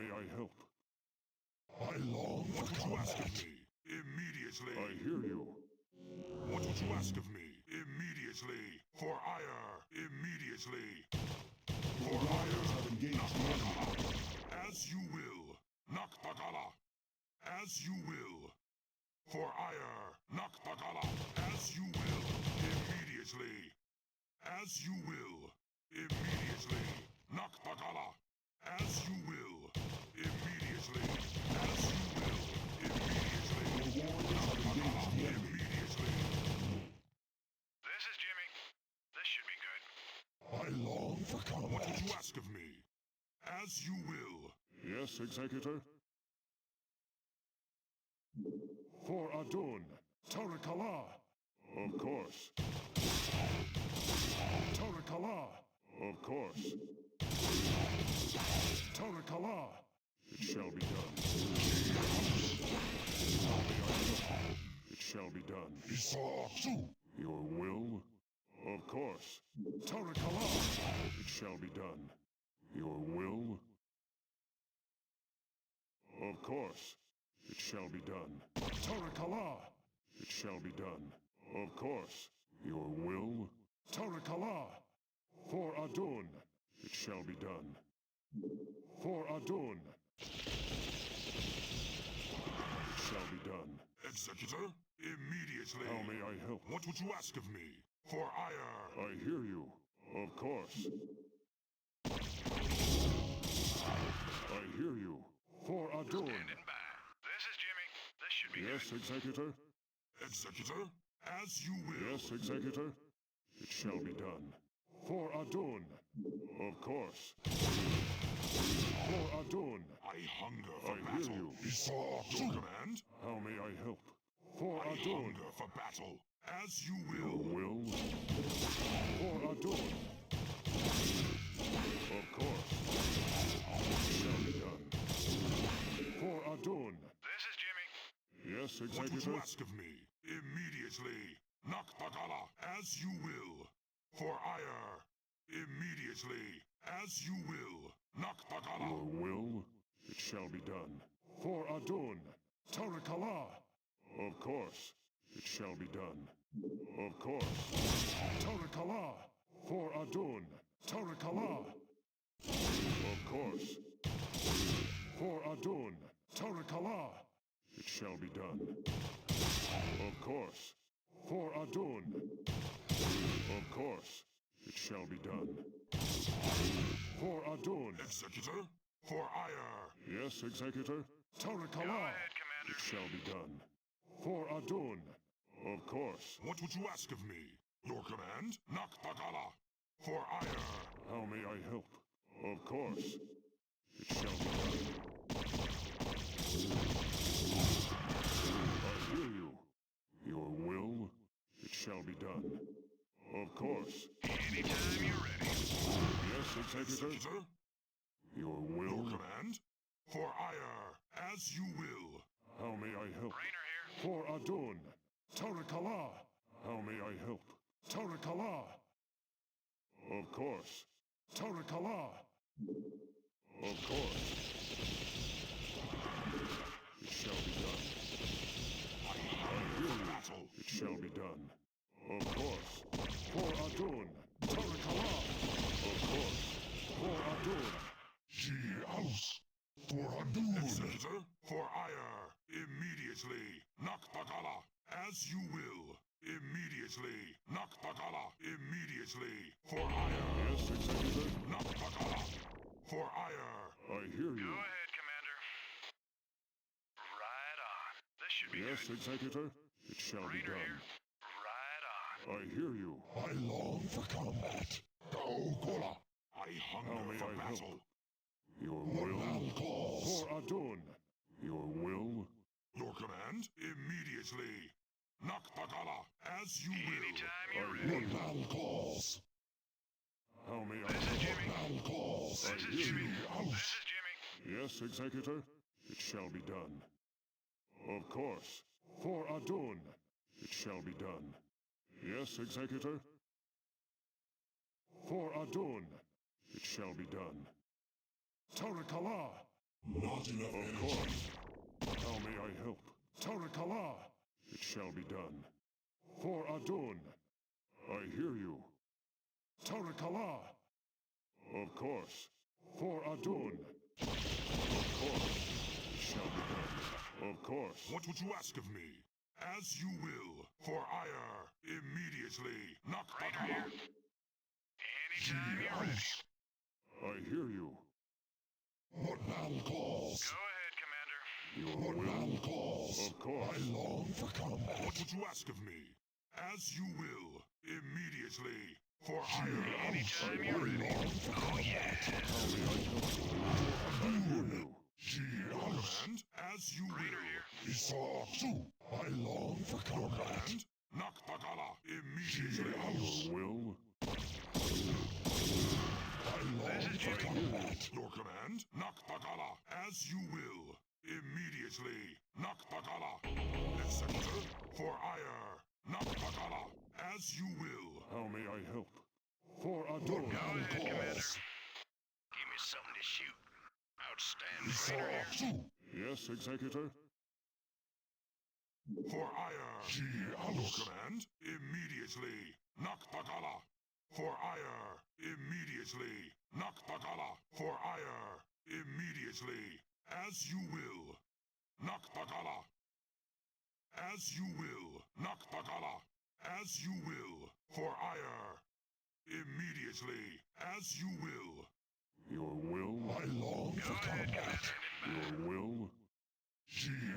may I help? I long for What would you ask of combat. me? Immediately. I hear you. What would you ask of me? Immediately. For ire. Immediately. For ire. Have engaged the enemy. As you will. Nakpagala. As you will. For ire. Nakpagala. As you will. Immediately. As you will. Immediately. Nakpagala. As you will. Immediately. As you will. Immediately. Your warriors have engaged the enemy. Immediately. This is Jimmy. This should be good. I long for What would combat. you ask of me? As you will. Yes, Executor? For Adun, Tarakala. Of course. Tarakala. Of course. Tarakala. It shall be done. It shall be done. Isatsu. Your will? Of course. Tarakala. It shall be done. Your will? Of course. It shall be done. Tarakala. It shall be done. Of course. Your will? Tarakala. For Adun. It shall be done. For Adun. It shall be done. Executor, immediately. How may I help? What would you ask of me? For ire. I hear you. Of course. I hear you. For Adun. Standing by. This is Jimmy. This should be Yes, good. Executor? Executor, as you will. Yes, Executor? It shall be done. For Adun. Of course. For Adun. I hunger for I battle. hear you. Your Isatsu. command? How may I help? For I Adun. hunger for battle. As you Your will. will? For Adun. Of course. It shall be done. For Adun. This is Jimmy. Yes, What would Executor? you ask of me? Immediately. Nakpagala. As you will. For ire. Immediately. As you will. Nakpagala. Your will? It shall be done. For Adun. Tarakala. Of course. It shall be done. Of course. Tarakala. For Adun. Tarakala. Of course. For Adun. Tarakala. It shall be done. Of course. For Adun. Of course. It shall be done. For Adun. Executor, for ire. Yes, Executor? Go Tarakala. ahead, Commander. It shall be done. For Adun. Of course. What would you ask of me? Your command? Nakpagala. For ire. How may I help? Of course. It shall be done. I hear you. Your will? It shall be done. Of course. Anytime you're ready. Yes, Executor? Executor, Your your will? command? For ire. As you will. How may I help? Rainer here. For Adun. Tarakala. How may I help? Tarakala. Of course. Tarakala. Of course. It shall be done. I hear you. Battle. It shall be done. Of course. For Adun. Tarakala. Of course. For Adun. She house. For Adun. Executor, for ire. Immediately. Nakpagala. As you will. Immediately. Nakpagala. Immediately. For ire. Yes, Executor? Nakpagala. For ire. I hear Go you. ahead, Commander. Right on. This should be Yes, good. Executor? It shall be Rainer done. here. Right on. I hear you. I long for combat. Gaokola. I How hunger may for I battle. help? Your The will? man calls. For Adun. Your will? Your command? Immediately. Nakpagala. As you will. Anytime you're I The ready. hear you. man calls. How may I This is help? Jimmy. Man calls. This is hear Jimmy. you. This House. is Jimmy. Yes, Executor? It shall be done. Of course. For Adun. It shall be done. Yes, Executor? For Adun. It shall be done. Tarakala. Not enough Of energy. course. How may I help? Tarakala! It shall be done. For Adun. I hear you. Tarakala! Of course. For Adun. Of course. It shall be done. Of course. What would you ask of me? As you will. For ire. Immediately. Naktakala. Anytime you're ready. I hear you. What battle calls? Go ahead, Commander. Your What will. battle calls? Of course. I long for combat. What would you ask of me? As you will. Immediately. For ire. Anytime you're ready. Oh, yeah. How may I help you? I hear you. Command. As you Reader will. here. Isatsu. I long for combat. And Naktakala. Immediately. Your will. I long for combat. Your command. Naktakala. As you will. Immediately. Naktakala. Executor. For ire. Naktakala. As you will. How may I help? For Adon. Go ahead, Commander. Give me something to shoot. Outstanding. Reader here. Isatsu. Yes, Executor. For ire. Your command. Immediately. Naktakala. For ire. Immediately. Naktakala. For ire. Immediately. As you will. Naktakala. As you will. Naktakala. As you will. For ire. Immediately. As you will. Your will. I long Go for ahead, combat. Commander. Your will.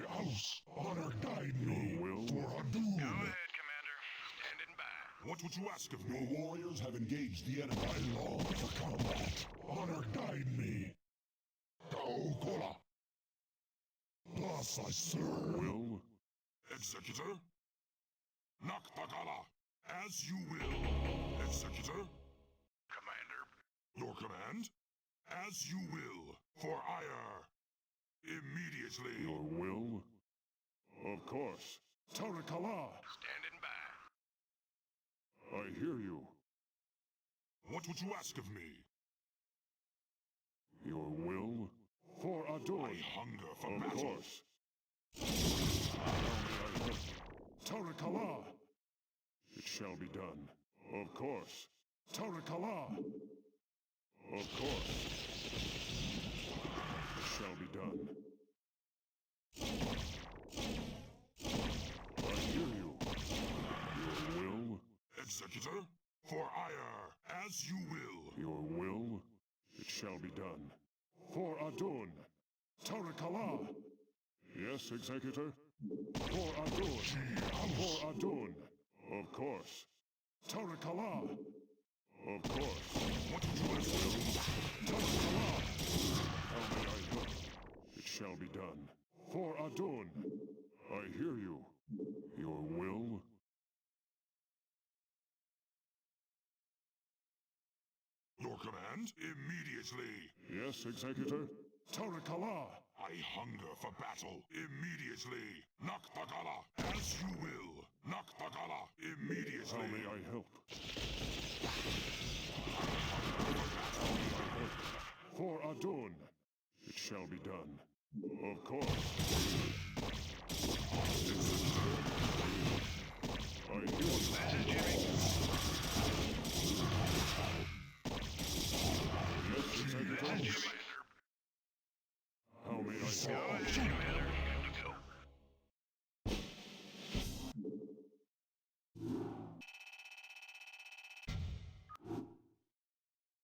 House. Honor guide me. Your will. For Go Adun. ahead, Commander. Standing by. What would you ask of Your me? warriors have engaged the enemy. I long for combat. Honor guide me. Daokola. Thus I serve. Will. Executor? Naktakala. As you will. Executor? Commander. Your command? As you will. For ire. Immediately. Your will. Of course. Tarakala. Standing by. I hear you. What would you ask of me? Your will. For Adon. I hunger for Of battle. course. How may I help? Tarakala. It shall be done. Of course. Tarakala. Of course. It shall be done. I hear you. Your will. Executor? For ire. As you will. Your will. It shall be done. For Adon. Tarakala. Yes, Executor. For Adon. For Adon. Of course. Tarakala. Of course. What would you ask of me? Tarakala. How may I help? It shall be done. For Adon. I hear you. Your will. Your command? Immediately. Yes, Executor. Tarakala. I hunger for battle. Immediately. Naktakala. As you will. Naktakala. Immediately. How may I help? For Adon. It shall be done. Of course. I hear you. This is Jimmy. Yes, Executor. Commander. How may I Go help? ahead, Commander.